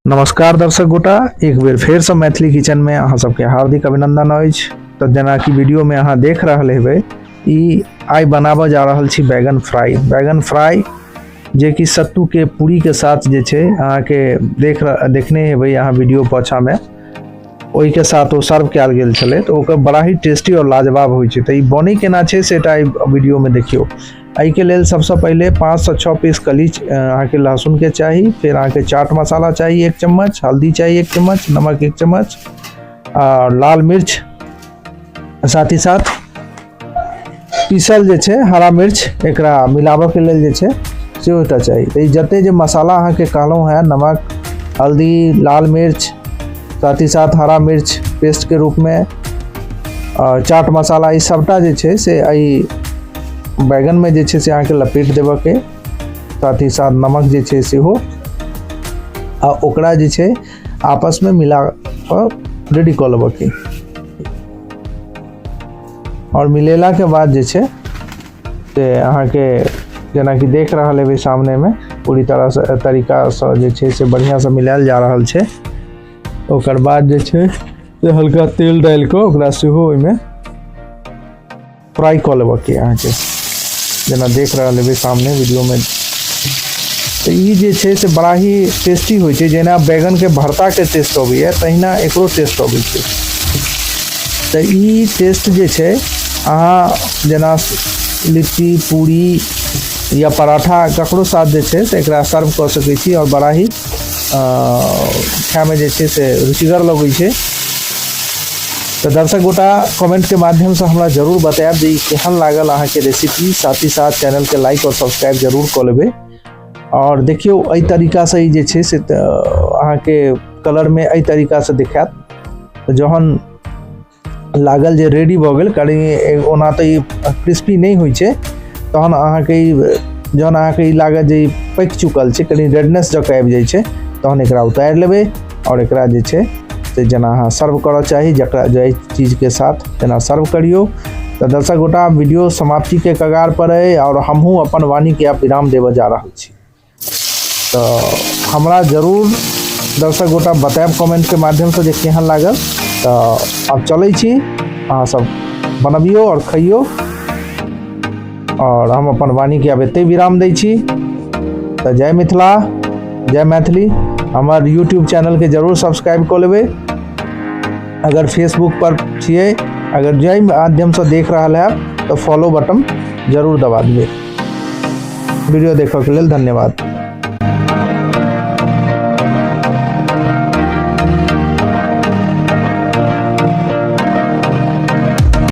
नमस्कार दर्शक गोटा, एक बेर फेर से मैथिली किचन में अहाँ सबके हार्दिक अभिनंदन अछि। तो जना कि वीडियो में अहाँ देख रहल हेबै, ई आई बनाबऽ जा रहल छी बैगन फ्राई जे कि सत्तू के पूरी के साथ जे छै अहाँ के देखने हेबै अहाँ वीडियो पाछा में, ओहि के साथ वो सर्व कयल गेल छलै। तो ओकर बड़ा ही टेस्टी और लाजवाब होइ छै। तो ई बनै केना छै सेटा वीडियो में देखियो। आई के लेल सबसे पहले 5 से 6 पीस कलीच अहाँ के लहसुन के चाहिए। फिर अहाँ के चाट मसाला चाहिए 1 चम्मच, हल्दी चाहिए 1 चम्मच, नमक 1 चम्मच और लाल मिर्च, साथ ही साथ पीसल जे छै हरा मिर्च एकरा मिलाबऽ के लेल जे छै सेटा चाहिए। तो जते जे मसाला अहाँ के कहलौं है, नमक, हल्दी, लाल मिर्च, साथ ही साथ हरा मिर्च पेस्ट के रूप में और चाट मसाला, ई सबटा जे छै से आई बैगन में जे छै से अहाँ के लपेट देबऽ के, साथ ही साथ नमक जे छै से हो आ ओकरा जे छै आपस में मिला रेडी कर लेबऽ के। और मिलेला के बाद जे छै से अहाँ के जना कि देख रहल हेबै सामने में पूरी तरह से तरीका से जे छै से बढ़िया से मिलायल जा रहल छै। ओकर बाद जे छै से हल्का तेल डाल के ओकरा सेहो ओइ में फ्राई कर लेबऽ के अहाँ के, जना देख रहल हेबै सामने वीडियो में। तो ई जे छै से बड़ा ही टेस्टी होइ छै, जेना बैगन के भरता के टेस्ट होबैए तहिना एकरो टेस्ट होबै छै। तो ई टेस्ट जे छै अहाँ जना लिट्टी, पूरी या पराठा ककरो साथ जे छै से एकरा सर्व कर सकै छी और बड़ा ही खाए में जे छै से रुचिकर लगै छै। तो दर्शक गोटा कमेंट के माध्यम से हमरा जरूर बतायब जे केहन लागल अहाँ के रेसिपी। साथ ही साथ चैनल के लाइक और सब्सक्राइब जरूर कर लेबै। और देखियो एहि तरीका से जे छै से अहाँ के कलर में एहि तरीका से दिखात। तो जहन लागल जे रेडी भ गेल, करी ओना तो ई क्रिस्पी नहीं होइ छै, तहन अहाँ के जहन अहाँ के ई लागत जे पक चुकल छै, कनी रेडनेस जक आबि जाइ छै, तहन एकरा उतार लेबै और एकरा जे छै से जना अहाँ सर्व करऽ चाही जकरा जे चीज के साथ जना सर्व करियो। तो दर्शक गोटा वीडियो समाप्ति के कगार पर है और हमहू अपन वाणी के आप विराम देव जा रहल छी। तो हमरा जरूर दर्शक गोटा बतायब कमेंट के माध्यम से जे केहन लागल। तो अब चलै छी, अहाँ सब बनबियो और खइयो और हम अपन वाणी के अब एते विराम दै छी। तो जय मिथिला, जय मैथिली। हमार यूट्यूब चैनल के जरूर सब्सक्राइब कर लेबै। अगर फेसबुक पर छिए, अगर जय माध्यम से देख रहा है तो फॉलो बटन जरूर दबा देबै। वीडियो देखने के लिए धन्यवाद।